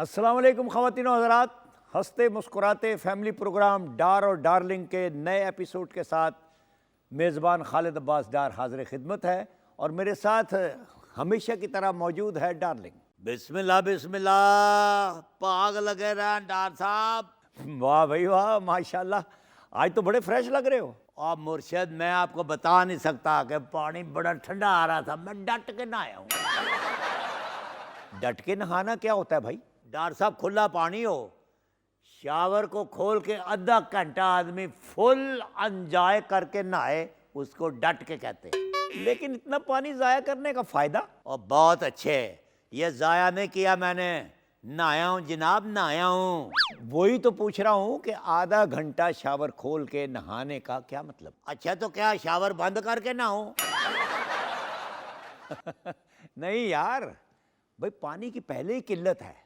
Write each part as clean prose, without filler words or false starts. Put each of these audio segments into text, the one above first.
अस्सलाम वालेकुम ख़वातीन और हज़रात, हंसते मुस्कुराते फैमिली प्रोग्राम डार और डार्लिंग के नए एपिसोड के साथ मेज़बान खालिद अब्बास डार हाज़िर खिदमत है और मेरे साथ हमेशा की तरह मौजूद है डार्लिंग। बिस्मिल्लाह बिस्मिल्लाह, पाग लगे रहे डार साहब। वाह भाई वाह, माशाल्लाह, आज तो बड़े फ्रेश लग रहे हो। और मुर्शिद, मैं आपको बता नहीं सकता कि पानी बड़ा ठंडा आ रहा था, मैं डट के नहाया हूँ। डट के नहाना क्या होता है भाई? डार साहब, खुला पानी हो, शावर को खोल के आधा घंटा आदमी फुल एंजॉय करके नहाए, उसको डट के कहते हैं। लेकिन इतना पानी ज़ाया करने का फ़ायदा? और बहुत अच्छे, ये ज़ाया नहीं किया मैंने, नहाया हूँ जनाब, नहाया हूँ। वही तो पूछ रहा हूँ कि आधा घंटा शावर खोल के नहाने का क्या मतलब? अच्छा, तो क्या शावर बंद करके नहाऊं? नहीं यार भाई, पानी की पहले ही किल्लत है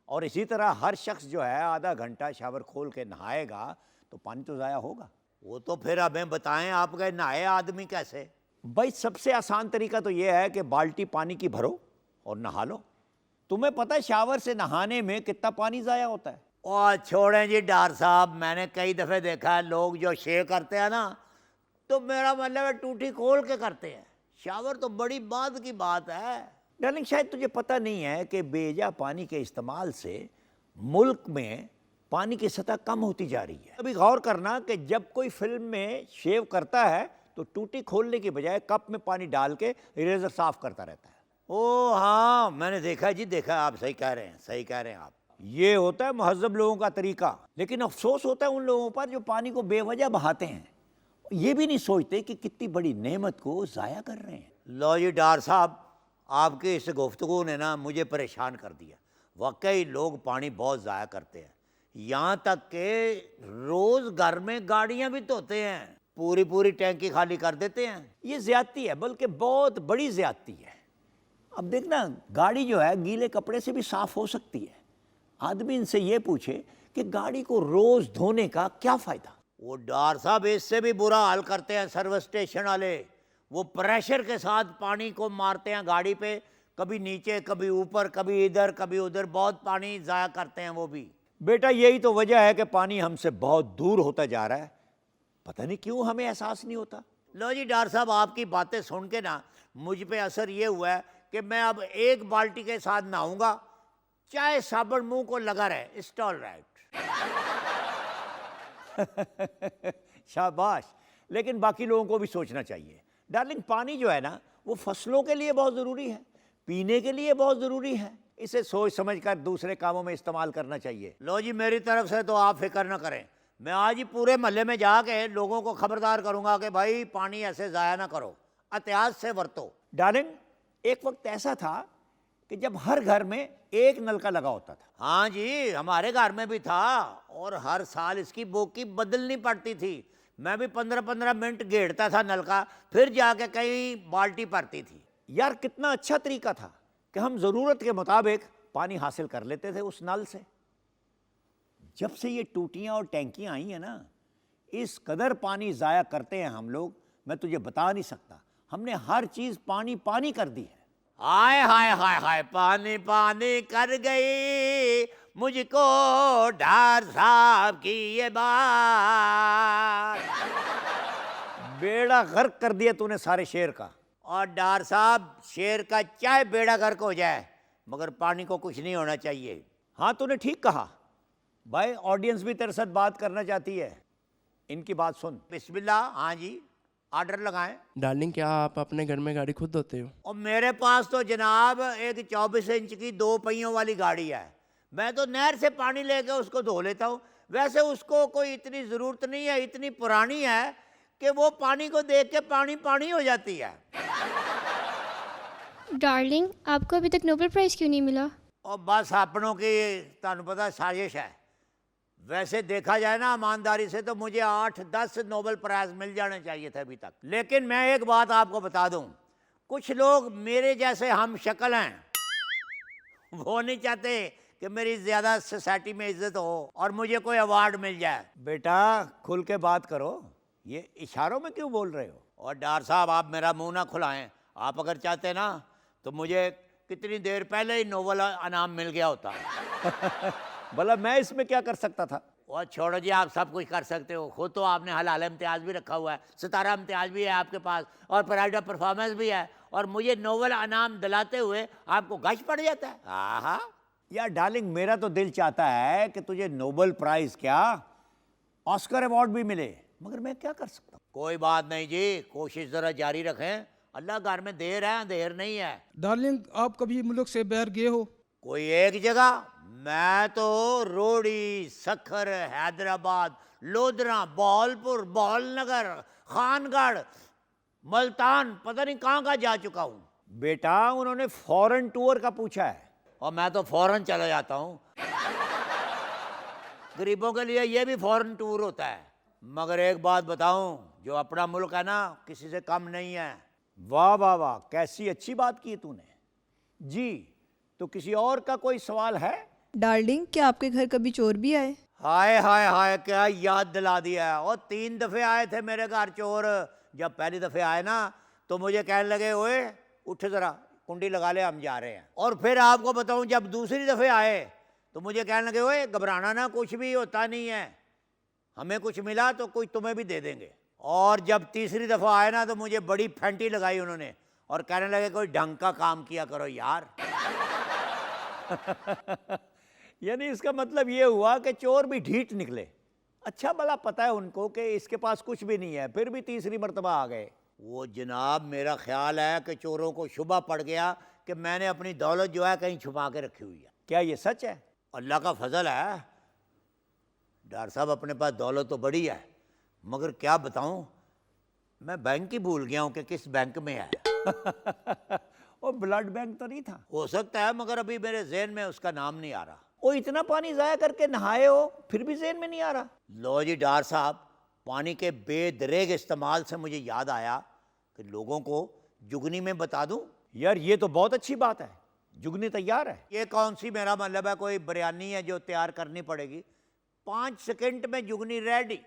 और इसी तरह हर शख्स जो है आधा घंटा शावर खोल के नहाएगा तो पानी तो ज़ाया होगा। वो तो फिर हमें बताएं, आप गए नहाए आदमी कैसे? भाई सबसे आसान तरीका तो ये है कि बाल्टी पानी की भरो और नहा लो। तुम्हें पता है शावर से नहाने में कितना पानी ज़ाया होता है? और छोड़ें जी डार साहब, मैंने कई दफ़े देखा है लोग जो शेव करते हैं ना, तो मेरा मतलब है टूटी खोल के करते हैं। शावर तो बड़ी बात की बात है। डार्लिंग, शायद तुझे पता नहीं है कि बेजा पानी के इस्तेमाल से मुल्क में पानी की सतह कम होती जा रही है। अभी गौर करना कि जब कोई फिल्म में शेव करता है तो टूटी खोलने की बजाय कप में पानी डाल के इरेजर साफ करता रहता है। ओ हाँ, मैंने देखा जी, देखा। आप सही कह रहे हैं, सही कह रहे हैं आप। ये होता है महज़ब लोगों का तरीका, लेकिन अफसोस होता है उन लोगों पर जो पानी को बेवजह बहाते हैं, ये भी नहीं सोचते कि कितनी बड़ी नेमत को ज़ाया कर रहे हैं। लो जी डार साहब, आपकी इस गुफ्तगू ने ना मुझे परेशान कर दिया। वाकई लोग पानी बहुत ज़ाया करते हैं, यहाँ तक कि रोज़ घर में गाड़ियाँ भी धोते हैं, पूरी पूरी टैंकी खाली कर देते हैं। ये ज़्यादती है, बल्कि बहुत बड़ी ज़्यादती है। अब देखना, गाड़ी जो है गीले कपड़े से भी साफ़ हो सकती है। आदमी इनसे ये पूछे कि गाड़ी को रोज़ धोने का क्या फ़ायदा? वो डार साहब, इससे भी बुरा हाल करते हैं सर्विस स्टेशन वाले। वो प्रेशर के साथ पानी को मारते हैं गाड़ी पे, कभी नीचे कभी ऊपर, कभी इधर कभी उधर, बहुत पानी ज़ाया करते हैं वो भी। बेटा, यही तो वजह है कि पानी हमसे बहुत दूर होता जा रहा है। पता नहीं क्यों हमें एहसास नहीं होता। लो जी डार साहब, आपकी बातें सुन के ना मुझ पे असर ये हुआ है कि मैं अब एक बाल्टी के साथ नहाऊंगा, चाहे साबुन मुंह को लगा रहे। It's all right. शाबाश, लेकिन बाकी लोगों को भी सोचना चाहिए। डार्लिंग, पानी जो है ना वो फसलों के लिए बहुत ज़रूरी है, पीने के लिए बहुत ज़रूरी है। इसे सोच समझ कर दूसरे कामों में इस्तेमाल करना चाहिए। लो जी, मेरी तरफ से तो आप फिक्र ना करें, मैं आज ही पूरे मोहल्ले में जाके लोगों को खबरदार करूंगा कि भाई पानी ऐसे ज़ाया ना करो, एहतियात से बरतो। डार्लिंग, एक वक्त ऐसा था कि जब हर घर में एक नलका लगा होता था। हाँ जी, हमारे घर में भी था और हर साल इसकी बोकी बदलनी पड़ती थी। मैं भी 15-15 मिनट गेड़ता था नलका, फिर जाके कहीं बाल्टी भरती थी। यार कितना अच्छा तरीका था कि हम ज़रूरत के मुताबिक पानी हासिल कर लेते थे उस नल से। जब से ये टूटियाँ और टैंकियाँ आई हैं ना, इस कदर पानी ज़ाया करते हैं हम लोग, मैं तुझे बता नहीं सकता। हमने हर चीज़ पानी पानी कर दी है। हाय हाय हाय हाय, पानी पानी कर गई मुझको डार साहब की ये बात। बेड़ा गर्क कर दिया तूने सारे शेर का। और डार साहब, शेर का चाहे बेड़ा गर्क हो जाए, मगर पानी को कुछ नहीं होना चाहिए। हाँ, तूने ठीक कहा भाई। ऑडियंस भी तेरे साथ बात करना चाहती है, इनकी बात सुन। बिस्मिल्लाह। हाँ जी, ऑर्डर लगाएं। डार्लिंग, क्या आप अपने घर में गाड़ी खुद धोते हो? और मेरे पास तो जनाब एक 24 इंच की 2 पहियों वाली गाड़ी है, मैं तो नहर से पानी लेके उसको धो लेता हूँ। वैसे उसको कोई इतनी ज़रूरत नहीं है, इतनी पुरानी है कि वो पानी को देख के पानी पानी हो जाती है। डार्लिंग, आपको अभी तक नोबेल प्राइज़ क्यों नहीं मिला? और बस अपनों की तुहानू पता साजिश है। वैसे देखा जाए ना ईमानदारी से तो मुझे 8-10 नोबेल प्राइज़ मिल जाने चाहिए थे अभी तक। लेकिन मैं एक बात आपको बता दूं, कुछ लोग मेरे जैसे हम शक्ल हैं, वो नहीं चाहते कि मेरी ज़्यादा सोसाइटी में इज्जत हो और मुझे कोई अवार्ड मिल जाए। बेटा, खुल के बात करो, ये इशारों में क्यों बोल रहे हो? और डार साहब, आप मेरा मुंह ना खुलाएं। आप अगर चाहते ना तो मुझे कितनी देर पहले ही नोबल इनाम मिल गया होता। भला मैं इसमें क्या कर सकता था? और छोड़ो जी, आप सब कुछ कर सकते हो। खुद तो आपने हलाल इम्तियाज़ भी रखा हुआ है, सितारा इम्तियाज़ भी है आपके पास, और प्राइड ऑफ परफॉर्मेंस भी है, और मुझे नोबल इनाम दिलाते हुए आपको गश पड़ जाता है। आहा, यार डार्लिंग, मेरा तो दिल चाहता है कि तुझे नोबेल प्राइज क्या ऑस्कर अवार्ड भी मिले, मगर मैं क्या कर सकता हूँ? कोई बात नहीं जी, कोशिश ज़रा जारी रखें। अल्लाह घर में देर है, अंधेर नहीं है। डार्लिंग, आप कभी मुल्क से बाहर गए हो? कोई एक जगह? मैं तो रोड़ी, सखर, हैदराबाद, लोधरा, बहावलपुर, बहावलनगर, खानगढ़, मल्तान, पता नहीं कहाँ कहाँ जा चुका हूँ। बेटा, उन्होंने फॉरेन टूर का पूछा है। और मैं तो फौरन चला जाता हूँ। गरीबों के लिए ये भी फॉरेन टूर होता है। मगर एक बात बताऊं, जो अपना मुल्क है ना, किसी से कम नहीं है। वाह वाह वाह, कैसी अच्छी बात की तूने। जी, तो किसी और का कोई सवाल है? डार्लिंग, क्या आपके घर कभी चोर भी आए? हाय हाय हाय, क्या याद दिला दिया है। और 3 दफ़े आए थे मेरे घर चोर। जब पहली दफ़े आए ना, तो मुझे कहने लगे, ओए उठ ज़रा, कुंडी लगा ले, हम जा रहे हैं। और फिर आपको बताऊं, जब दूसरी दफ़े आए तो मुझे कहने लगे, ओए घबराना ना, कुछ भी होता नहीं है, हमें कुछ मिला तो कुछ तुम्हें भी दे देंगे। और जब तीसरी दफ़ा आए ना, तो मुझे बड़ी फैंटी लगाई उन्होंने, और कहने लगे, कोई ढंग का काम किया करो यार। यानी इसका मतलब ये हुआ कि चोर भी ढीठ निकले। अच्छा भला पता है उनको कि इसके पास कुछ भी नहीं है, फिर भी तीसरी मर्तबा आ गए। वो जनाब, मेरा ख्याल है कि चोरों को शुबा पड़ गया कि मैंने अपनी दौलत जो है कहीं छुपा के रखी हुई है। क्या ये सच है? अल्लाह का फजल है। डॉक्टर साहब, अपने पास दौलत तो बड़ी है, मगर क्या बताऊं, मैं बैंक ही भूल गया हूं कि किस बैंक में है। वो ब्लड बैंक तो नहीं था? हो सकता है, मगर अभी मेरे जहन में उसका नाम नहीं आ रहा। वो इतना पानी जाया करके नहाए हो, फिर भी ज़हन में नहीं आ रहा? लो जी डॉक्टर साहब, पानी के बेदरेग इस्तेमाल से मुझे याद आया कि लोगों को जुगनी में बता दूं। यार ये तो बहुत अच्छी बात है, जुगनी तैयार है। ये कौन सी, मेरा मतलब है कोई बिरयानी है जो तैयार करनी पड़ेगी। 5 सेकंड में जुगनी रेडी।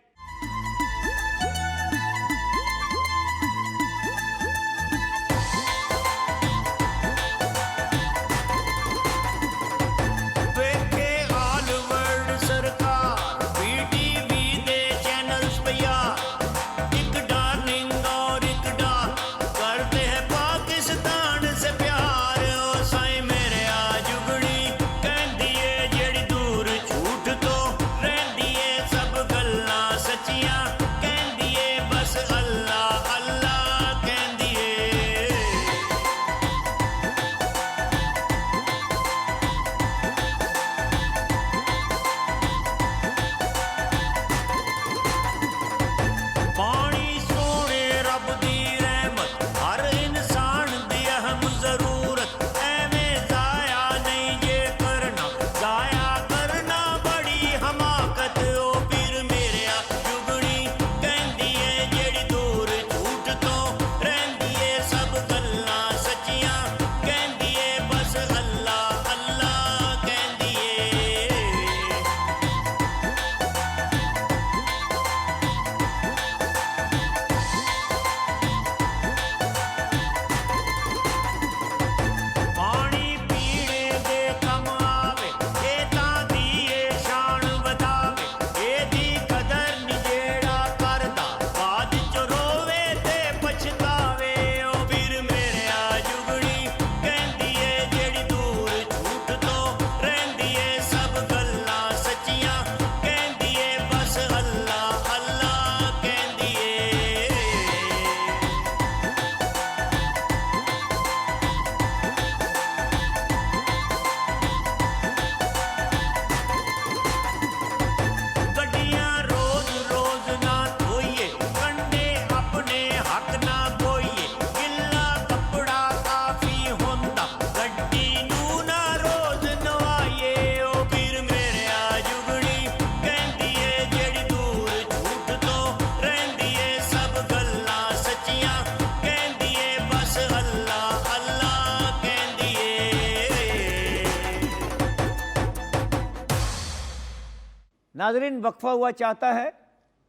नाजरीन, वक्फा हुआ चाहता है,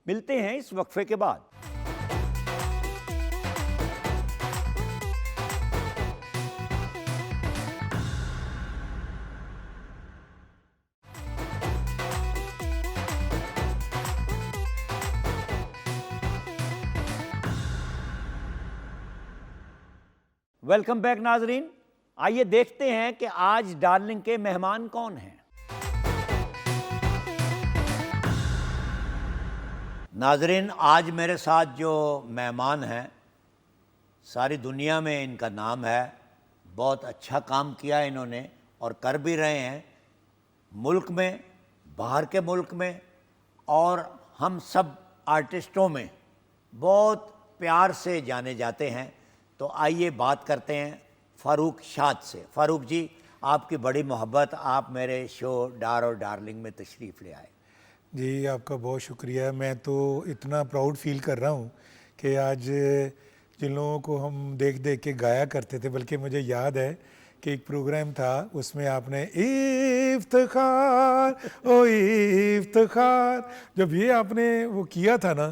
मिलते हैं इस वक्फे के बाद। वेलकम बैक नाजरीन। आइए देखते हैं कि आज डार्लिंग के मेहमान कौन हैं। नाजरीन, आज मेरे साथ जो मेहमान हैं, सारी दुनिया में इनका नाम है। बहुत अच्छा काम किया इन्होंने और कर भी रहे हैं, मुल्क में, बाहर के मुल्क में, और हम सब आर्टिस्टों में बहुत प्यार से जाने जाते हैं। तो आइए बात करते हैं फ़ारूक शाद से। फ़ारूक जी, आपकी बड़ी मोहब्बत, आप मेरे शो डार और डार्लिंग में तशरीफ़ ले आए। जी, आपका बहुत शुक्रिया। मैं तो इतना प्राउड फील कर रहा हूँ कि आज जिन लोगों को हम देख देख के गाया करते थे, बल्कि मुझे याद है कि एक प्रोग्राम था, उसमें आपने इफ्तिखार ओ इफ्तिखार, जब ये आपने वो किया था ना,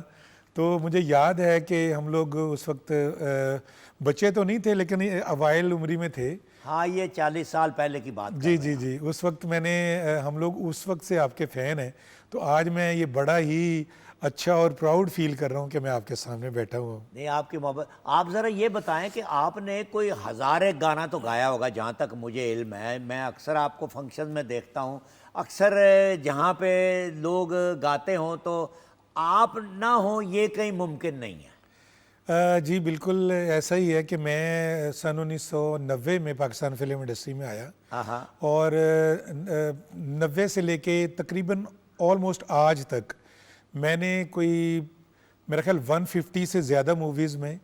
तो मुझे याद है कि हम लोग उस वक्त बच्चे तो नहीं थे, लेकिन अवाइल उम्री में थे। हाँ, ये 40 साल पहले की बात जी जी जी, उस वक्त हम लोग उस वक्त से आपके फ़ैन हैं। तो आज मैं ये बड़ा ही अच्छा और प्राउड फील कर रहा हूँ कि मैं आपके सामने बैठा हुआ हूँ। नहीं, आपकी मोहब्बत। आप ज़रा ये बताएं कि आपने कोई हज़ार एक गाना तो गाया होगा, जहाँ तक मुझे इल्म है। मैं अक्सर आपको फंक्शन में देखता हूँ, अक्सर जहाँ पे लोग गाते हों तो आप ना हो, ये कहीं मुमकिन नहीं है। जी बिल्कुल ऐसा ही है कि मैं सन 1990 में पाकिस्तान फिल्म इंडस्ट्री में आया, हाँ, और 90 से लेके तकरीबन ऑलमोस्ट आज तक मैंने कोई मेरा ख्याल 150 से ज़्यादा मूवीज़ में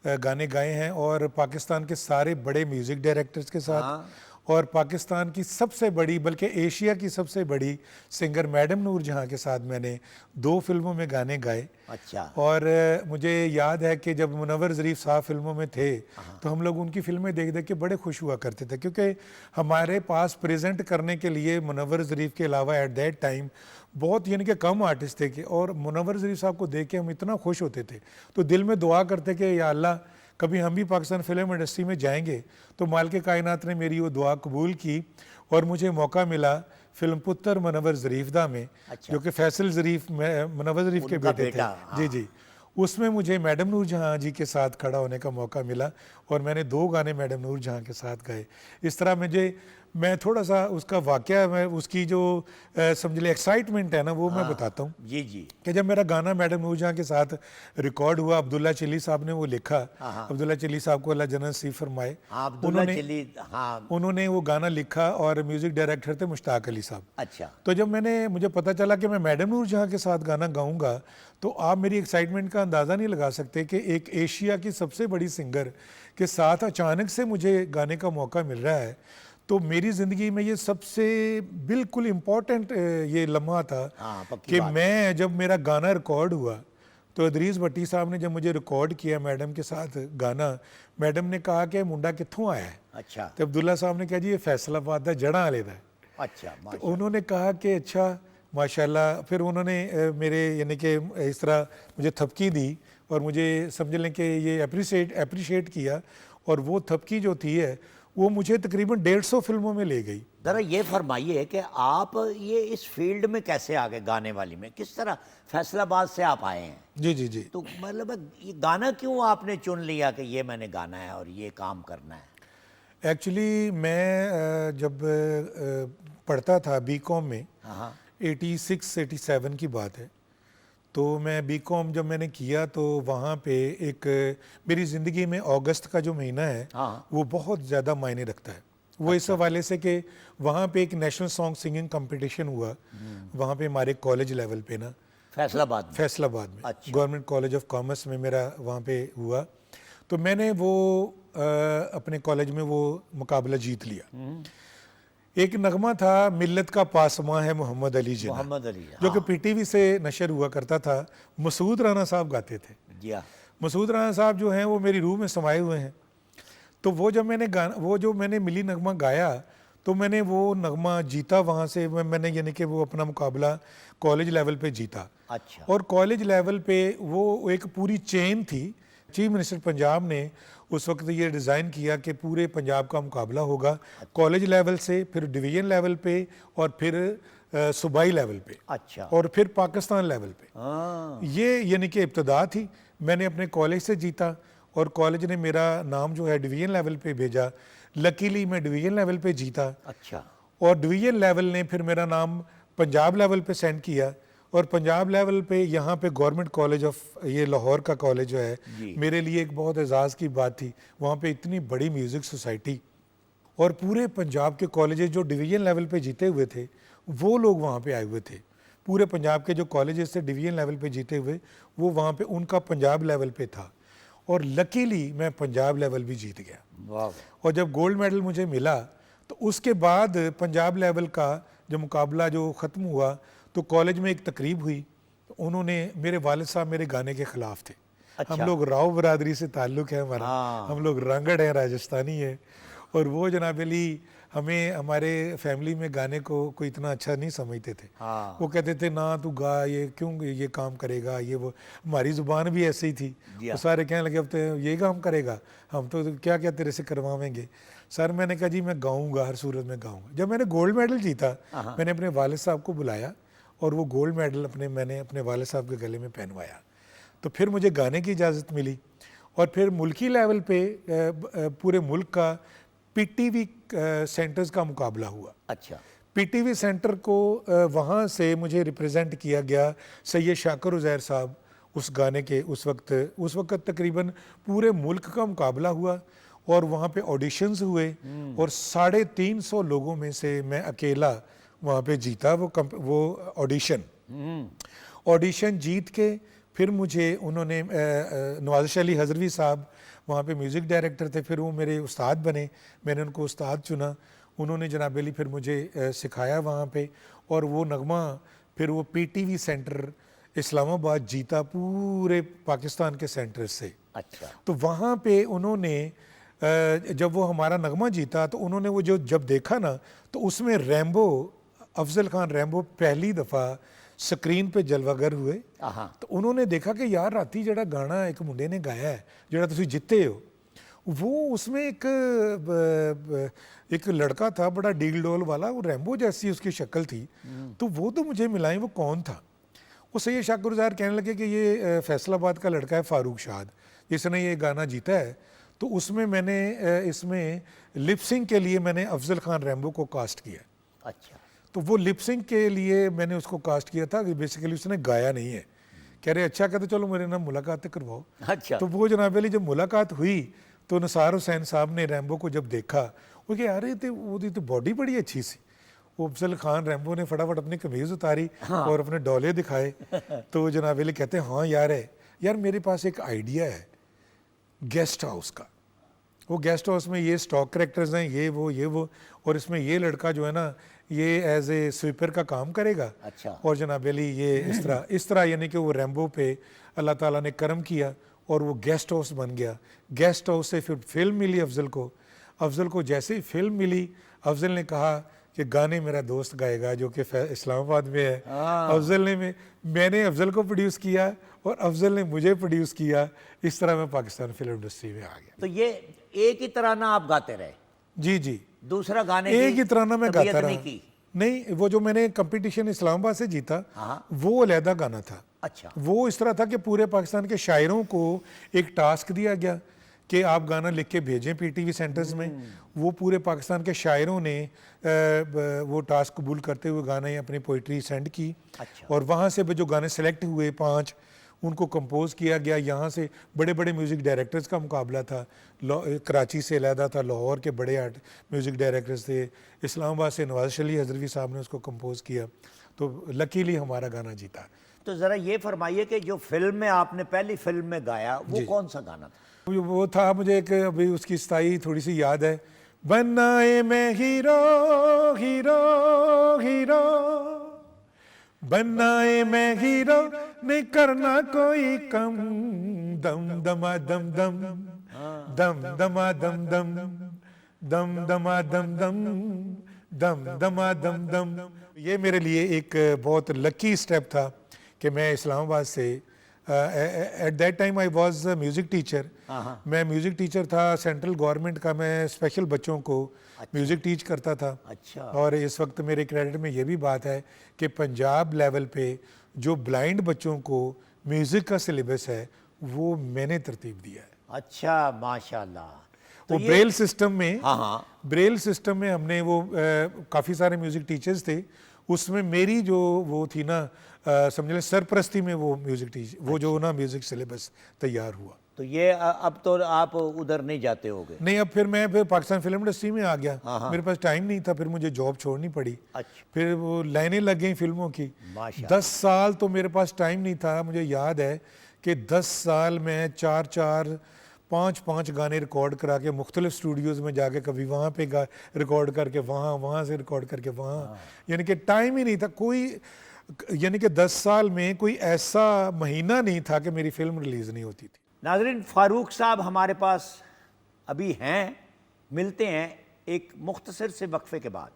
गाने गाए हैं, और पाकिस्तान के सारे बड़े म्यूज़िक डायरेक्टर्स के साथ, और पाकिस्तान की सबसे बड़ी, बल्कि एशिया की सबसे बड़ी सिंगर मैडम नूर जहाँ के साथ मैंने 2 फिल्मों में गाने गाए। अच्छा। और मुझे याद है कि जब मुनव्वर ज़रीफ़ साहब फिल्मों में थे तो हम लोग उनकी फिल्में देख देख के बड़े खुश हुआ करते थे, क्योंकि हमारे पास प्रेजेंट करने के लिए मुनव्वर ज़रीफ़ के अलावा एट दैट टाइम बहुत यानी कि कम आर्टिस्ट थे कि, और मुनव्वर ज़रीफ़ साहब को देख के हम इतना खुश होते थे, तो दिल में दुआ करते कि या अल्लाह, कभी हम भी पाकिस्तान फिल्म इंडस्ट्री में जाएंगे। तो मालिक कायनात ने मेरी वो दुआ कबूल की और मुझे मौका मिला फिल्म पुत्र मुनव्वर ज़रीफ़दा में। अच्छा। जो कि फैसल ज़रीफ़ मुनव्वर ज़रीफ़ के उनका बेटे थे। बेटा, जी जी, उसमें मुझे मैडम नूर जहाँ जी के साथ खड़ा होने का मौका मिला, और मैंने 2 गाने मैडम नूर जहाँ के साथ गाए। इस तरह मैं थोड़ा सा उसका वाक़या, मैं उसकी जो समझ ले एक्साइटमेंट है ना, वो मैं बताता हूँ। जी जी। कि जब मेरा गाना मैडम नूर जहाँ के साथ रिकॉर्ड हुआ, अब्दुल्ला चिली साहब ने वो लिखा। अब्दुल्ला चिली साहब को अल्लाह जन्नत नसीब फरमाए। उन्होंने वो गाना लिखा, और म्यूज़िक डायरेक्टर थे मुश्ताक अली साहब। अच्छा। तो जब मुझे पता चला कि मैं मैडम नूर जहाँ के साथ गाना गाऊंगा, तो आप मेरी एक्साइटमेंट का अंदाज़ा नहीं लगा सकते कि एक एशिया की सबसे बड़ी सिंगर के साथ अचानक से मुझे गाने का मौका मिल रहा है। तो मेरी ज़िंदगी में ये सबसे बिल्कुल इम्पोर्टेंट ये लम्हा था कि मैं, जब मेरा गाना रिकॉर्ड हुआ, तो इदरीस भट्टी साहब ने जब मुझे रिकॉर्ड किया मैडम के साथ गाना, मैडम ने कहा कि मुंडा कित्थों आया है। अच्छा। तो अब्दुल्ला साहब ने कहा जी ये फैसलाबाद का जड़ा वाले का है। अच्छा। तो उन्होंने कहा कि अच्छा माशाल्लाह। फिर उन्होंने मेरे यानी कि इस तरह मुझे थपकी दी, और मुझे समझ लें कि ये अप्रिशिएट किया, और वो थपकी जो थी है वो मुझे तकरीबन 150 फिल्मों में ले गई। ज़रा ये फरमाइए कि आप ये इस फील्ड में कैसे आ गए, गाने वाली में किस तरह फैसलाबाद से आप आए हैं? जी जी जी। तो मतलब ये गाना क्यों आपने चुन लिया कि ये मैंने गाना है और ये काम करना है? एक्चुअली मैं जब पढ़ता था बीकॉम में, 86-87 की बात है, तो मैं बीकॉम जब मैंने किया तो वहाँ पे एक मेरी ज़िंदगी में अगस्त का जो महीना है वो बहुत ज़्यादा मायने रखता है। वो इस हवाले से कि वहाँ पे एक नेशनल सॉन्ग सिंगिंग कंपटीशन हुआ, वहाँ पे हमारे कॉलेज लेवल पे ना, फैसलाबाद में अच्छा। गवर्नमेंट कॉलेज ऑफ कॉमर्स में मेरा वहाँ पे हुआ। तो मैंने वो अपने कॉलेज में वो मुकाबला जीत लिया। एक नगमा था, मिल्लत का पासमां है मोहम्मद अली जिन्ना, जो कि पीटीवी से नशर हुआ करता था। मसूद राना साहब गाते थे। मसूद राना साहब जो हैं वो मेरी रूह में समाये हुए हैं। तो वो जब मैंने मिली नगमा गाया, तो मैंने वो नगमा जीता। वहाँ से मैंने यानी कि वो अपना मुकाबला कॉलेज लेवल पे जीता। अच्छा। और कॉलेज लेवल पे वो एक पूरी चेन थी। चीफ मिनिस्टर पंजाब ने उस वक्त ये डिज़ाइन किया कि पूरे पंजाब का मुकाबला होगा, कॉलेज लेवल से, फिर डिवीज़न लेवल पे, और फिर सूबाई लेवल पे। अच्छा। और फिर पाकिस्तान लेवल पे। ये यानी कि इब्तदा थी। मैंने अपने कॉलेज से जीता, और कॉलेज ने मेरा नाम जो है डिवीज़न लेवल पे भेजा। लकीली मैं डिवीज़न लेवल पे जीता अच्छा। और डिवीज़न लेवल ने फिर मेरा नाम पंजाब लेवल पे सेंड किया और पंजाब लेवल पे यहाँ पे गवर्नमेंट कॉलेज ऑफ ये लाहौर का कॉलेज जो है मेरे लिए एक बहुत एजाज़ की बात थी। वहाँ पे इतनी बड़ी म्यूज़िक सोसाइटी और पूरे पंजाब के कॉलेजेस जो डिवीज़न लेवल पे जीते हुए थे वो लोग वहाँ पे आए हुए थे। पूरे पंजाब के जो कॉलेजेस थे डिवीज़न लेवल पे जीते हुए वो वहाँ पे उनका पंजाब लेवल पे था और लकीली मैं पंजाब लेवल भी जीत गया। वाह। और जब गोल्ड मेडल मुझे मिला तो उसके बाद पंजाब लेवल का जो मुकाबला जो ख़त्म हुआ तो कॉलेज में एक तकरीब हुई। तो उन्होंने मेरे वालिद साहब मेरे गाने के ख़िलाफ़ थे। अच्छा। हम लोग राव बरादरी से ताल्लुक़ है हमारा। हम लोग रांगड़ हैं, राजस्थानी है और वो जनाब अली हमें हमारे फैमिली में गाने को कोई इतना अच्छा नहीं समझते थे। वो कहते थे ना तू गा, ये क्यों ये काम करेगा, ये वो। हमारी ज़ुबान भी ऐसे ही थी। वो सारे कहने लगे अब तो ये काम करेगा, हम तो क्या क्या तेरे से करवाएंगे। सर मैंने कहा जी मैं गाऊंगा, हर सूरत में गाऊंगा। जब मैंने गोल्ड मेडल जीता मैंने अपने वालिद साहब को बुलाया और वो गोल्ड मेडल मैंने अपने वालिद साहब के गले में पहनवाया। तो फिर मुझे गाने की इजाज़त मिली और फिर मुल्की लेवल पे पूरे मुल्क का पीटीवी सेंटर्स का मुकाबला हुआ। अच्छा। पीटीवी सेंटर को वहाँ से मुझे रिप्रेजेंट किया गया सैयद शाकिर उज़ैर साहब उस गाने के उस वक्त तकरीबन पूरे मुल्क का मुकाबला हुआ और वहाँ पे ऑडिशंस हुए और 350 लोगों में से मैं अकेला वहाँ पे जीता वो ऑडिशन जीत के फिर मुझे उन्होंने नवाज़िश अली हज़रवी साहब वहाँ पे म्यूज़िक डायरेक्टर थे, फिर वो मेरे उस्ताद बने। मैंने उनको उस्ताद चुना, उन्होंने जनाब अली फिर मुझे सिखाया वहाँ पे और वो नगमा फिर वो पीटीवी सेंटर इस्लामाबाद जीता पूरे पाकिस्तान के सेंटर से। अच्छा। तो वहाँ पे उन्होंने जब वो हमारा नगमा जीता तो उन्होंने वो जब देखा ना तो उसमें रैम्बो अफजल खान रैम्बो पहली दफ़ा स्क्रीन पे जलवागर हुए। तो उन्होंने देखा कि यार राती जड़ा गाना एक मुंडे ने गाया है जड़ा तुसी जिते हो, वो उसमें एक लड़का था बड़ा डील डोल वाला, वो रैम्बो जैसी उसकी शक्ल थी। तो वो तो मुझे मिलाई, वो कौन था? वो सैयद शाकिर उज़ैर कहने लगे कि ये फैसलाबाद का लड़का है फारूक शाद, जिसने ये गाना जीता है। तो उसमें मैंने इसमें लिपसिंग के लिए मैंने अफजल खान रैम्बो को कास्ट किया। अच्छा। तो वो लिपसिंग के लिए मैंने उसको कास्ट किया था कि बेसिकली उसने गाया नहीं है। कह रहे अच्छा, कहते चलो मेरे नाम मुलाकात करवाओ। अच्छा। तो वो जनाब अली जब मुलाकात हुई तो निसार हुसैन साहब ने रैम्बो को जब देखा वो कह यार वो तो बॉडी बड़ी अच्छी सी। वो अफजल खान रैम्बो ने फटाफट अपनी कमीज़ उतारी और अपने डोले दिखाए। तो जनाब अली कहते हैं हाँ यार है यार, मेरे पास एक आइडिया है गेस्ट हाउस का। वो गेस्ट हाउस में ये स्टॉक करेक्टर्स हैं, ये वो और इसमें ये लड़का जो है ना ये एज ए स्वीपर का काम करेगा। अच्छा। और जनाब अली ये इस तरह यानी कि वो रैम्बो पे अल्लाह ताला ने करम किया और वो गेस्ट हाउस बन गया। गेस्ट हाउस से फिर फिल्म मिली अफजल को जैसे ही फिल्म मिली अफजल ने कहा कि गाने मेरा दोस्त गाएगा जो कि इस्लामाबाद में है। अफजल ने मैंने अफजल को प्रोड्यूस किया और अफजल ने मुझे प्रोड्यूस किया। इस तरह मैं पाकिस्तान फिल्म इंडस्ट्री में आ गया। तो ये एक ही तराना आप गाते रहे? जी जी, दूसरा गाने एक ही तराना मैं गाता रहा। नहीं की? नहीं, वो जो मैंने कंपटीशन इस्लामाबाद से जीता वो अलहदा गाना था। अच्छा। वो इस तरह था कि पूरे पाकिस्तान के शायरों को एक टास्क दिया गया कि आप गाना लिख के भेजें पीटीवी सेंटर्स में। वो पूरे पाकिस्तान के शायरों ने वो टास्क कबूल करते हुए गाने अपनी पोइट्री सेंड की। अच्छा। और वहाँ से जो गाने सेलेक्ट हुए 5 उनको कंपोज किया गया। यहाँ से बड़े बड़े म्यूज़िक डायरेक्टर्स का मुकाबला था। कराची से अलहदा था, लाहौर के बड़े म्यूज़िक डायरेक्टर्स थे, इस्लामाबाद से नवाज़िश अली हज़रवी साहब ने उसको कंपोज किया। तो लकीली हमारा गाना जीता। तो ज़रा ये फरमाइए कि जो फिल्म में आपने पहली फिल्म में गाया वो कौन सा गाना था? वो था, मुझे एक अभी उसकी स्थाई थोड़ी सी याद है। बनाए मैं हीरो हीरो हीरो, बनाए मैं हीरो, नहीं करना कोई कम, दम दमा दम दम, दम दमा दम दम, दम दमा दम दम, दम दमा दम दम। ये मेरे लिए एक बहुत लकी स्टेप था कि मैं इस्लामाबाद से at that time I was music teacher. मैं म्यूज़िक टीचर था सेंट्रल गवर्नमेंट का। मैं स्पेशल बच्चों को म्यूज़िक टीच करता था। अच्छा। और इस वक्त मेरे क्रेडिट में ये भी बात है कि पंजाब लेवल पे जो ब्लाइंड बच्चों को म्यूज़िक का सिलेबस है वो मैंने तरतीब दिया है। अच्छा, माशाल्लाह। तो वो ये- ब्रेल सिस्टम में, हाँ हाँ, ब्रेल सिस्टम में हमने वो काफ़ी सारे म्यूज़िक टीचर्स थे, उसमें मेरी जो वो थी ना, समझ लें सरपरस्ती में वो म्यूज़िक टीचर, वो जो ना म्यूज़िक सिलेबस तैयार हुआ। तो ये अब तो आप उधर नहीं जाते होगे। नहीं, अब फिर मैं पाकिस्तान फिल्म इंडस्ट्री में आ गया, मेरे पास टाइम नहीं था, फिर मुझे जॉब छोड़नी पड़ी। अच्छा, फिर वो लाइनें लग गई फिल्मों की। माशाल्लाह। 10 साल तो मेरे पास टाइम नहीं था। मुझे याद है कि 10 साल में 4-4, 5-5 गाने रिकॉर्ड करा के मुख्तलिफ स्टूडियोज़ में जाके, कभी वहाँ पे रिकॉर्ड करके वहाँ से रिकॉर्ड करके वहाँ, यानी कि टाइम ही नहीं था कोई। यानी कि 10 साल में कोई ऐसा महीना नहीं था कि मेरी फिल्म रिलीज़ नहीं होती थी। नाज़रीन, फ़ारूक साहब हमारे पास अभी हैं, मिलते हैं एक मुख्तसर से वक्फे के बाद।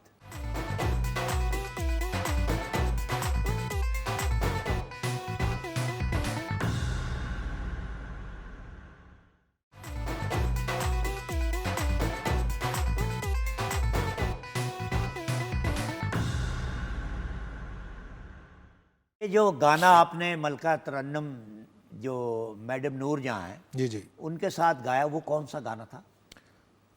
ये जो गाना आपने मलका तरन्नुम जो मैडम नूर जहाँ हैं जी जी, उनके साथ गाया, वो कौन सा गाना था?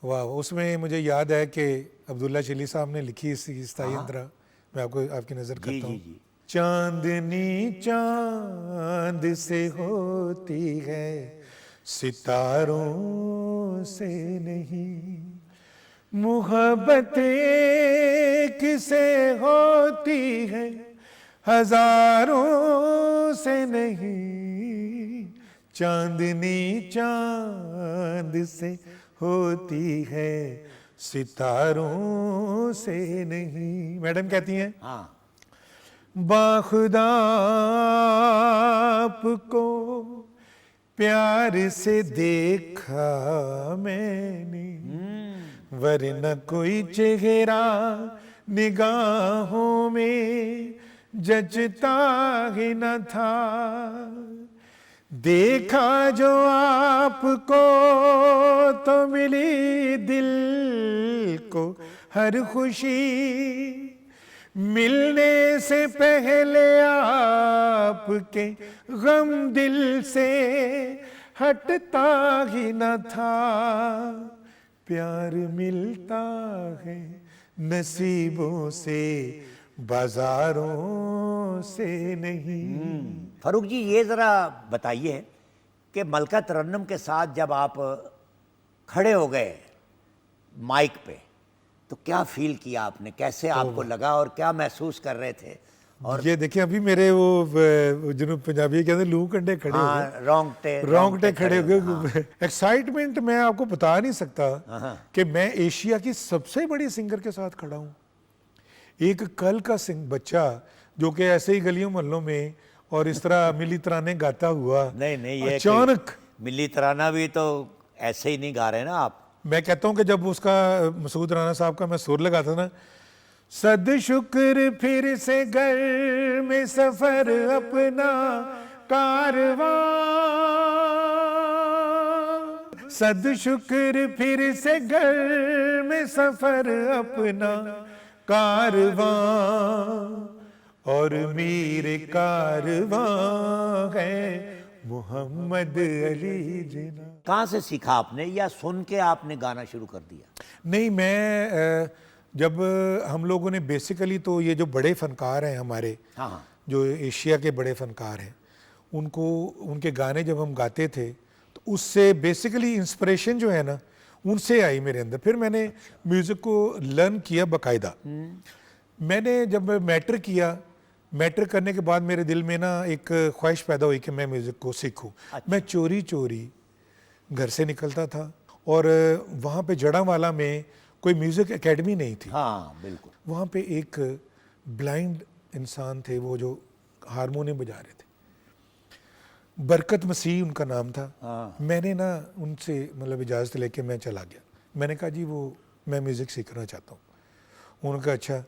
वाह। उसमें मुझे याद है कि अब्दुल्ला चिली साहब ने लिखी इसकी स्थाई अंतरा। मैं आपकी नज़र जी करता जी हूँ। जी। चांदनी चांद से होती है, सितारों से नहीं। मुहब्बतें किसे होती है, हजारों से नहीं। चांदनी चांद से होती है, सितारों से नहीं। मैडम कहती हैं, हाँ, बाखुदा आपको प्यार से देखा मैंने, वरना कोई चेहरा निगाहों में जचता ही न था। देखा जो आपको तो मिली दिल को हर खुशी, मिलने से पहले आपके गम दिल से हटता ही न था। प्यार मिलता है नसीबों से, बाजारों से नहीं। फारूक जी, ये ज़रा बताइए कि मलका तरन्नुम के साथ जब आप खड़े हो गए माइक पे, तो क्या फील किया आपने, कैसे आपको लगा और क्या महसूस कर रहे थे? और ये देखिए, अभी मेरे वो जुनूब पंजाबी कहते हैं, लू कंडे खड़े हो गए, हाँ, रोंगटे रोंगटे खड़े हो गए। एक्साइटमेंट मैं आपको बता नहीं सकता कि मैं एशिया की सबसे बड़ी सिंगर के साथ खड़ा हूँ। एक कल का बच्चा जो कि ऐसे ही गलियों मोहल्लों में और इस तरह मिली तराने गाता हुआ, नहीं, ये अचानक मिली तराना भी तो ऐसे ही नहीं गा रहे ना आप। मैं कहता हूँ कि जब उसका मसूद राना साहब का मैं सुर लगाता ना, सद शुक्र फिर से घर में सफर अपना कारवां, सद शुक्र फिर से घर में सफर अपना कारवां, और मेरे कारवां है मोहम्मद अली जिना। कहाँ से सीखा आपने, या सुन के आपने गाना शुरू कर दिया? नहीं, मैं जब हम लोगों ने बेसिकली तो ये जो बड़े फनकार हैं हमारे, हाँ, जो एशिया के बड़े फनकार हैं, उनको उनके गाने जब हम गाते थे तो उससे बेसिकली इंस्पिरेशन जो है ना, उनसे आई मेरे अंदर। फिर मैंने म्यूज़िक को लर्न किया बाकायदा। मैंने जब मैट्रिक किया, मैट्रिक करने के बाद मेरे दिल में ना एक ख्वाहिश पैदा हुई कि मैं म्यूज़िक को सीखूं। मैं चोरी चोरी घर से निकलता था, और वहाँ पे जड़ावाला में कोई म्यूज़िक एकेडमी नहीं थी। हाँ, बिल्कुल। वहाँ पे एक ब्लाइंड इंसान थे, वो जो हारमोनियम बजा रहे थे, बरकत मसीह उनका नाम था। मैंने ना उनसे मतलब इजाज़त लेके मैं चला गया। मैंने कहा जी वो मैं म्यूज़िक सीखना चाहता हूँ। उन्होंने कहा अच्छा।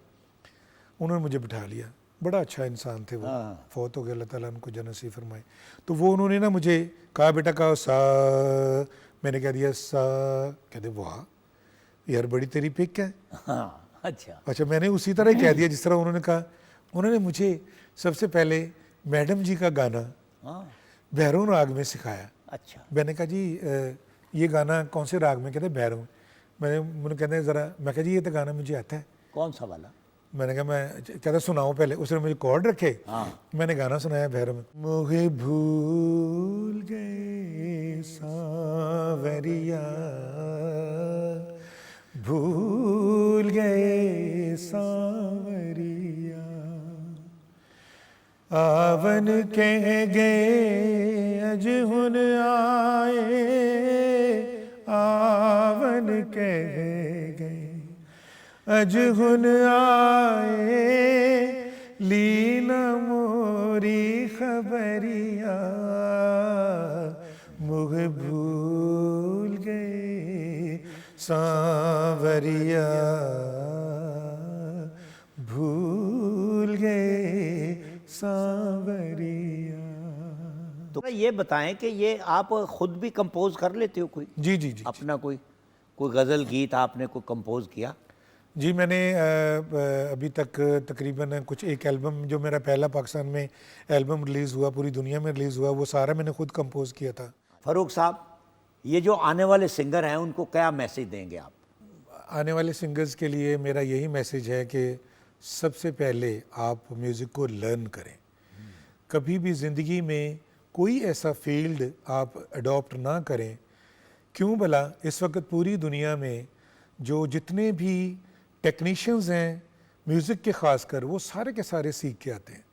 उन्होंने मुझे बिठा लिया। बड़ा अच्छा इंसान थे वो, फौत हो गए, अल्लाह ताला उनको जन्नत नसीब फरमाए। तो वो उन्होंने ना मुझे कहा बेटा कहा सा, मैंने कह दिया सा। कहते वाह यार बड़ी तेरी पिक है। हाँ, अच्छा, मैंने उसी तरह ही कह दिया जिस तरह उन्होंने कहा। उन्होंने मुझे सबसे पहले मैडम जी का गाना भैरव राग में सिखाया। अच्छा। मैंने कहा जी ये गाना कौन से राग में? कहते भैरव। मैंने कहते ज़रा, मैं कहा जी ये तो गाना मुझे आता है। कौन सा वाला? मैंने कहा मैं, कहता सुनाओ पहले। उसने मुझे कॉर्ड रखे, मैंने गाना सुनाया भैरव में। मुझे भूल गए सांवरिया, भूल गए सांवरिया, आवन कह गए अज हुन आए, आवन कह गए अज हुन आए, लीना मोरी खबरिया, मुझ भूल गए सांवरिया, भूल गए सांवरिया। तो ये बताएं कि ये आप खुद भी कंपोज कर लेते हो कोई? जी जी जी अपना कोई गज़ल गीत आपने कोई कंपोज किया? जी, मैंने अभी तक तकरीबन कुछ एक एल्बम, जो मेरा पहला पाकिस्तान में एल्बम रिलीज़ हुआ, पूरी दुनिया में रिलीज़ हुआ, वो सारा मैंने खुद कंपोज किया था। फ़ारूक साहब, ये जो आने वाले सिंगर हैं उनको क्या मैसेज देंगे आप? आने वाले सिंगर्स के लिए मेरा यही मैसेज है कि सबसे पहले आप म्यूज़िक को लर्न करें। कभी भी ज़िंदगी में कोई ऐसा फील्ड आप अडॉप्ट ना करें। क्यों भला? इस वक्त पूरी दुनिया में जो जितने भी टेक्नीशियंस हैं म्यूज़िक के ख़ास कर, वो सारे के सारे सीख के आते हैं।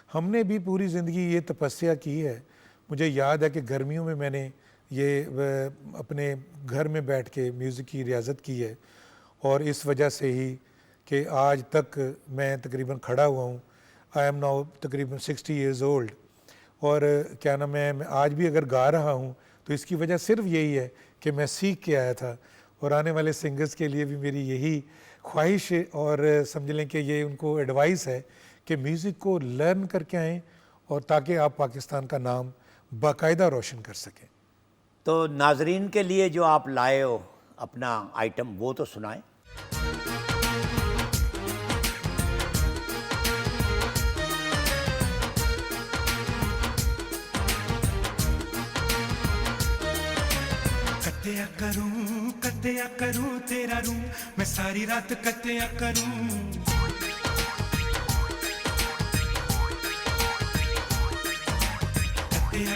हमने भी पूरी ज़िंदगी ये तपस्या की है। मुझे याद है कि गर्मियों में मैंने ये अपने घर में बैठ के म्यूज़िक की रियाज़त की है, और इस वजह से ही कि आज तक मैं तकरीबन खड़ा हुआ हूँ। आई एम नाउ तकरीबन 60 ईयर्स ओल्ड, और क्या नाम है, मैं आज भी अगर गा रहा हूँ तो इसकी वजह सिर्फ यही है कि मैं सीख के आया था। और आने वाले सिंगर्स के लिए भी मेरी यही ख्वाहिश है, और समझ लें कि ये उनको एडवाइस है कि म्यूज़िक को लर्न करके आएँ, और ताकि आप पाकिस्तान का नाम बाकायदा रोशन कर सकें। तो नाजरीन के लिए जो आप लाए हो अपना आइटम, वो तो सुनाएं। कत्या करूं तेरा रूं, मैं सारी रात कत्या करूं। कत्या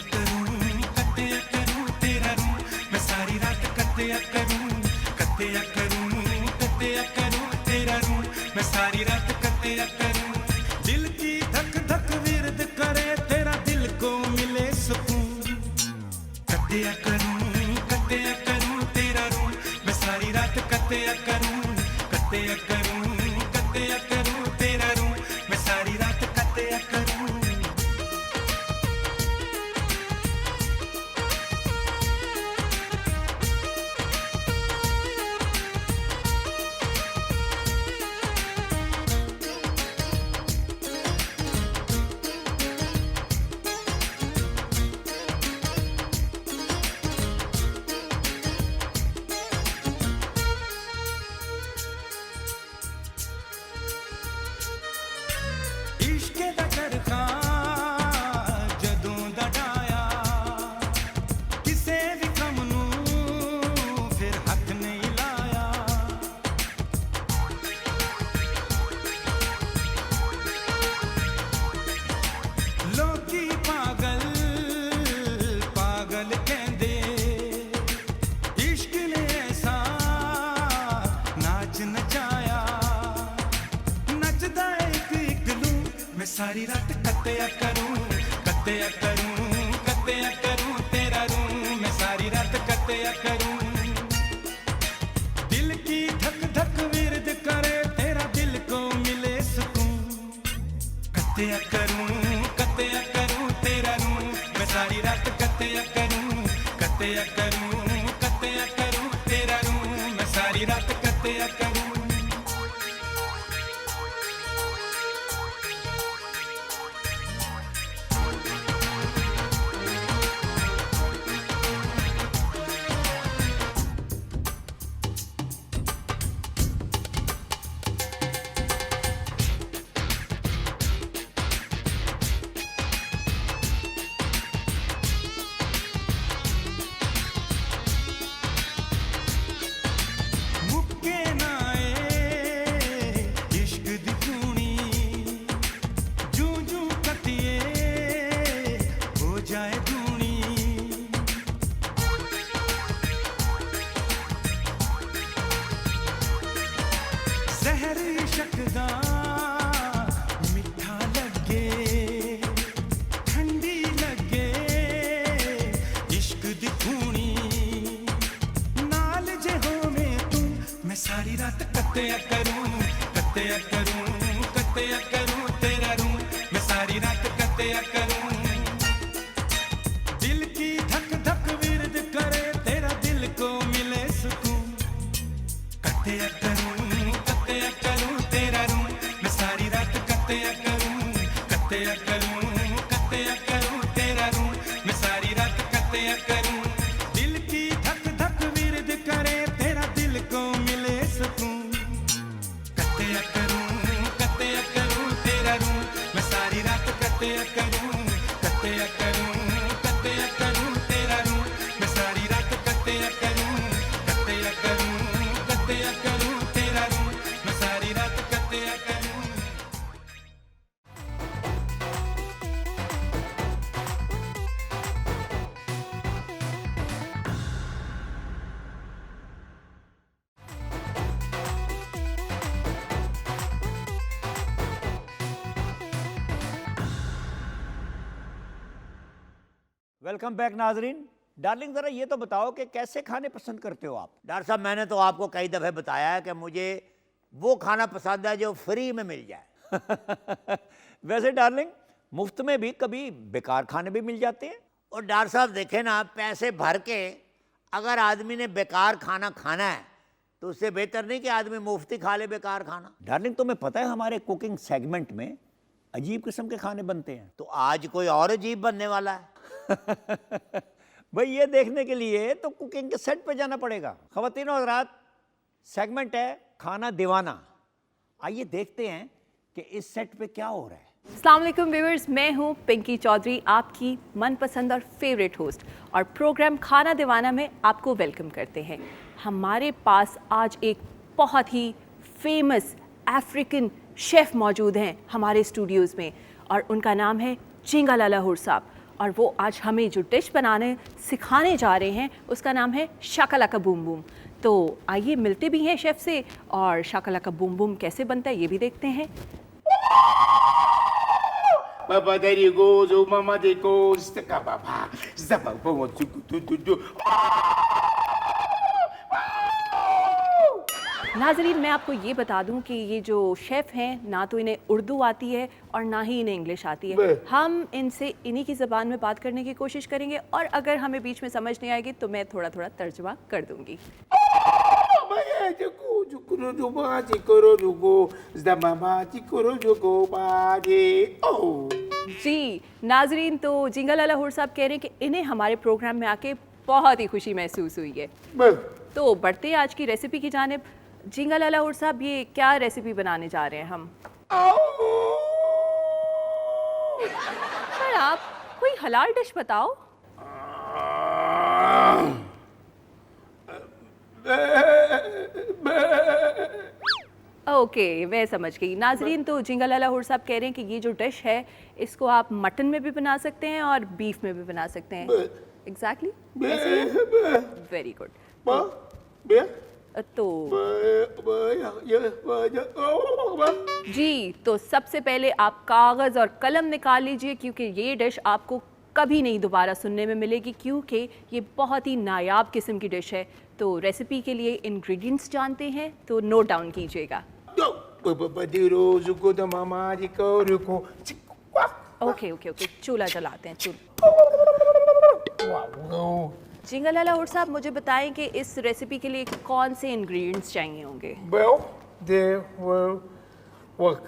करूं तेरा रूं, मैं सारी रात कत्या करूं। कत्या करूं तेरा रूं, मैं सारी रात कत्या करूं। दिल की धक धक विरद करे, तेरा दिल को मिले सुकून। कत्या करूं तेरा रूं, मैं सारी रात कत्या करूं। कत्या करूं तेरा रूं, मैं सारी रात कत्या करूं। सारी रात कत्या करूं तेरा रूं, मैं सारी रात कत्या करूं। दिल की धक धक विरद करे, तेरा दिल को मिले सुकून। कत्या करूं तेरा रूं, मैं सारी रात कत्या करूं। कत्या करूं तेरा रूं, मैं सारी रात कत्या करूं। चकदा मिठा लगे ठंडी लगे इश्क दी खूनी नाल जे होवे तू मैं सारी रात कत्तेया करूं तेरा रूं मैं सारी रात कत्तेया करूं दिल की धक धक विरद करे तेरा दिल को मिले सुकून कत्तेया करूं तेरा रूं मैं सारी रात कत्तेया करूं तेरा रूं मैं सारी रात कत्तेया करूं दिल की धक धक विरद करे तेरा दिल को मिले सुकून कत्तेया करूं तेरा रूं मैं सारी रात कत्तेया करूं तेरा रूं मैं सारी रात कत्तेया करूं तेरा रूं मैं सारी रात कत्तेया करूं वेलकम बैक नाजरीन। डार्लिंग ज़रा ये तो बताओ कि कैसे खाने पसंद करते हो आप? डॉक्टर साहब मैंने तो आपको कई दफ़े बताया है कि मुझे वो खाना पसंद है जो फ्री में मिल जाए। वैसे डार्लिंग मुफ्त में भी कभी बेकार खाने भी मिल जाते हैं। और डॉक्टर साहब देखे ना, पैसे भर के अगर आदमी ने बेकार खाना खाना है तो उससे बेहतर नहीं कि आदमी मुफ्त ही खा ले बेकार खाना। डार्लिंग तुम्हें पता है हमारे कुकिंग सेगमेंट में अजीब किस्म के खाने बनते हैं। तो आज कोई और अजीब बनने वाला है। भाई ये देखने के लिए तो कुकिंग के सेट पे जाना पड़ेगा। ख़वातीन और हज़रात, सेगमेंट है खाना दीवाना। आइए देखते हैं कि इस सेट पे क्या हो रहा है। अस्सलाम वालेकुम व्यूअर्स, मैं हूं पिंकी चौधरी, आपकी मनपसंद और फेवरेट होस्ट, और प्रोग्राम खाना दीवाना में आपको वेलकम करते हैं। हमारे पास आज एक बहुत ही फेमस अफ्रीकन शेफ़ मौजूद हैं हमारे स्टूडियोज़ में, और उनका नाम है जिंगा लाला हुर साहब। और वो आज हमें जो डिश बनाने सिखाने जा रहे हैं उसका नाम है शाकालाका बूम बूम। तो आइए मिलते भी हैं शेफ़ से, और शाकालाका बूम बूम कैसे बनता है ये भी देखते हैं। Baba there goes, oh mama there goes, stika baba, zaba bomo tu. नाज़रीन, मैं आपको ये बता दूं कि ये जो शेफ़ हैं ना तो इन्हें उर्दू आती है और ना ही इन्हें इंग्लिश आती है। हम इनसे इन्हीं की ज़बान में बात करने की कोशिश करेंगे, और अगर हमें बीच में समझ नहीं आएगी तो मैं थोड़ा थोड़ा तर्जुमा कर दूंगी। जी नाज़रीन, तो जिंगा लाला हुर साहब कह रहे हैं कि इन्हें हमारे प्रोग्राम में आके बहुत ही खुशी महसूस हुई है। तो बढ़ते हैं आज की रेसिपी की जानिब। जिंगा लाला हुर साहब, ये क्या रेसिपी बनाने जा रहे हैं हम? सर आप कोई हलाल डिश बताओ। ओके, मैं समझ गई। नाजरीन, तो जिंगा लाला हुर साहब कह रहे हैं कि ये जो डिश है इसको आप मटन में भी बना सकते हैं और बीफ में भी बना सकते हैं। Exactly very good. तो जी, तो सबसे पहले आप कागज़ और कलम निकाल लीजिए, क्योंकि ये डिश आपको कभी नहीं दोबारा सुनने में मिलेगी, क्योंकि ये बहुत ही नायाब किस्म की डिश है। तो रेसिपी के लिए इंग्रेडिएंट्स जानते हैं, तो नोट डाउन कीजिएगा। ओके ओके ओके, चूल्हा जलाते हैं। जिंगा लाला हुर साहब, मुझे बताएं कि इस रेसिपी के लिए कौन से इंग्रेडिएंट्स चाहिए होंगे? Well, there will work.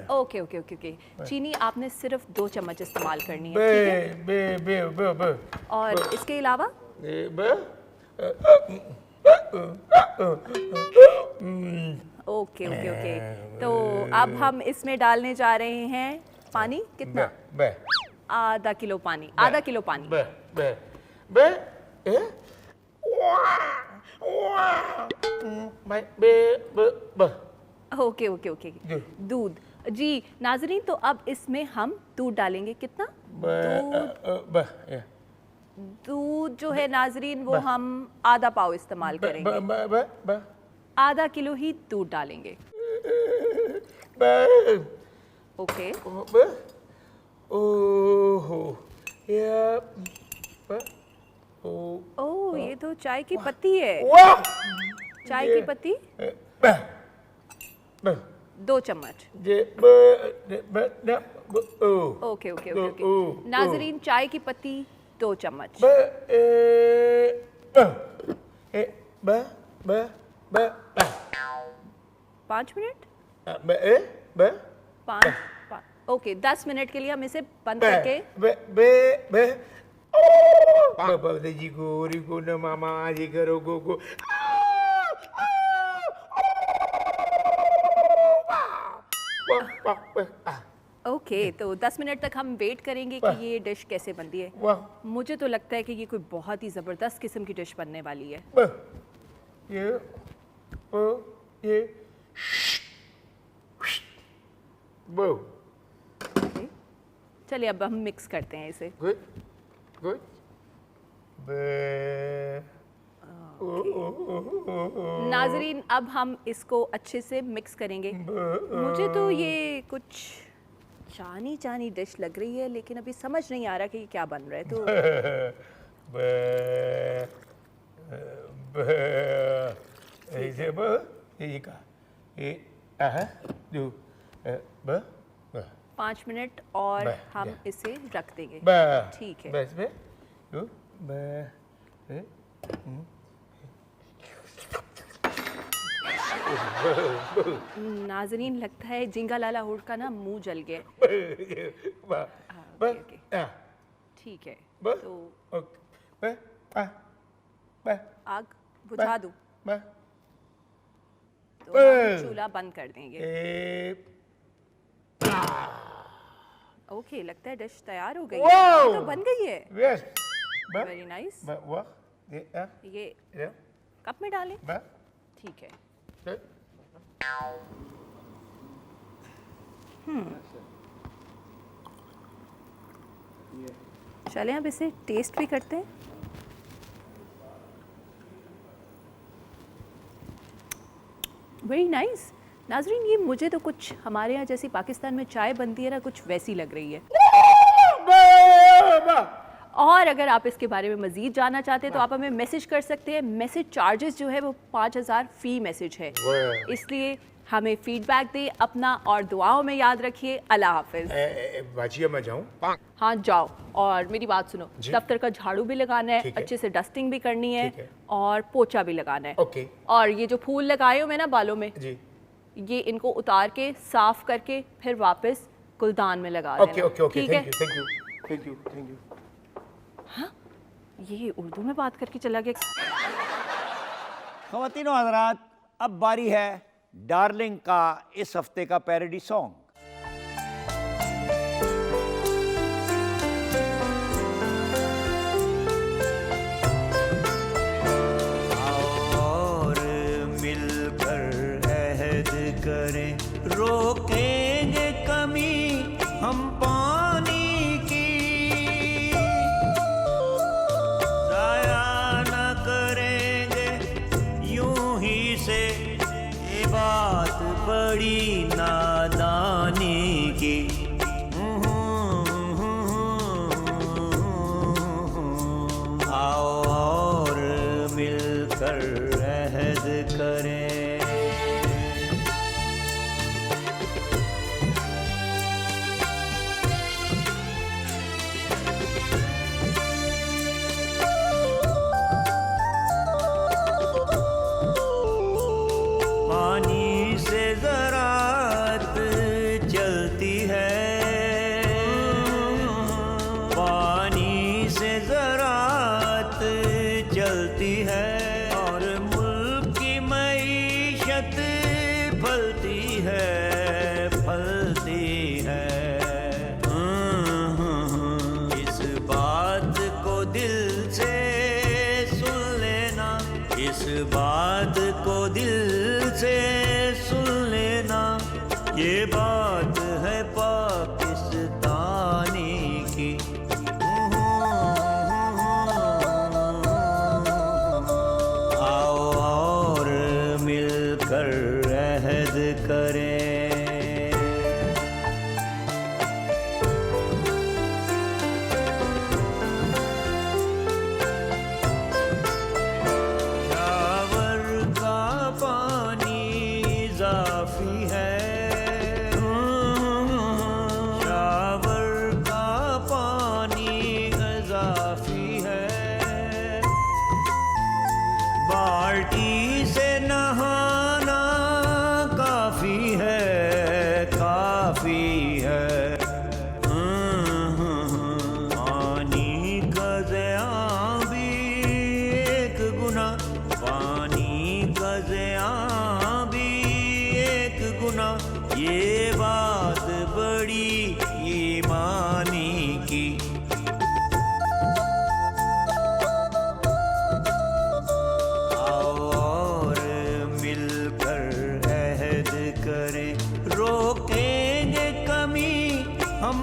Okay okay okay okay okay. चीनी आपने सिर्फ 2 चम्मच इस्तेमाल करनी है, ठीक है? और इसके अलावा ओके ओके ओके। तो अब हम इसमें डालने जा रहे हैं पानी। कितना? आधा किलो पानी। आधा किलो पानी। Okay okay okay. दूध जी नाजरीन, तो अब इसमें हम दूध डालेंगे। कितना दूध जो है नाजरीन, वो हम आधा पाव इस्तेमाल करेंगे। आधा किलो ही दूध डालेंगे। ओके। ओह, ये तो चाय की पत्ती है। चाय की पत्ती 2 चम्मच। Okay okay okay. नाजरीन, चाय की पत्ती 2 चम्मच। 5 मिनट। 5। ओके, 10 मिनट के लिए हम इसे बंद करके जी गोरी को न मामा जी करो गो ओके, तो 10 मिनट तक हम वेट करेंगे कि ये डिश कैसे बनती है। मुझे तो लगता है कि ये कोई बहुत ही ज़बरदस्त किस्म की डिश बनने वाली है। ये Okay. चलिए अब हम मिक्स करते हैं इसे। गुड नाजरीन, अब हम इसको अच्छे से मिक्स करेंगे। मुझे तो ये कुछ चानी चानी डिश लग रही है, लेकिन अभी समझ नहीं आ रहा कि ये क्या बन रहा है। तो ये का ये 5 मिनट और हम इसे रख देंगे। ठीक है। बस नाजरीन, लगता है जिंगा लाला हुड का ना मुंह जल गया। ठीक है, तो आग बुझा दूं तो हम चूल्हा बंद कर देंगे। ओके, लगता है डिश तैयार हो गई है। ये तो बन गई है। Very nice. ये कप में डालें। ठीक है। चलें अब इसे टेस्ट भी करते हैं। Very nice. नाजरीन, ये मुझे तो कुछ हमारे यहाँ जैसी पाकिस्तान में चाय बनती है ना, कुछ वैसी लग रही है। और अगर आप इसके बारे में मज़ीद जानना चाहते हैं तो आप हमें मैसेज कर सकते हैं। मैसेज चार्जेस जो है वो 5000 फ़ी मैसेज है, इसलिए हमें फीडबैक दें अपना और दुआओं में याद रखिए। अल्लाह हाफिज़। बाजिया मैं जाऊँ? हाँ जाओ, और मेरी बात सुनो, दफ्तर का झाड़ू भी लगाना है, अच्छे से डस्टिंग भी करनी है और पोछा भी लगाना है। ओके। और ये जो फूल लगाए हो मैं ना बालों में जी, ये इनको उतार के साफ करके फिर वापस गुलदान में लगा देना। ओके ओके ओके, ठीक है? Thank you. हाँ, ये उर्दू में बात करके चला गया। ख़वातीनो हज़रात, अब बारी है डार्लिंग का इस हफ्ते का पैरोडी सॉन्ग। और मिलकर अहद करें, रोकेंगे कमी हम पानी की, जाया न करेंगे यूं ही से, ये बात बड़ी नादानी की। आओ और मिलकर अहद करें। पानी से ज़राअत चलती है, पानी से ज़राअत चलती है, और मुल्क की मईशत फलती है, फलती है। इस बात को दिल से सुन लेना, इस बात को दिल से सुन लेना, ये बात ईमानी की। और मिलकर अहद करें, रोकेंगे कमी हम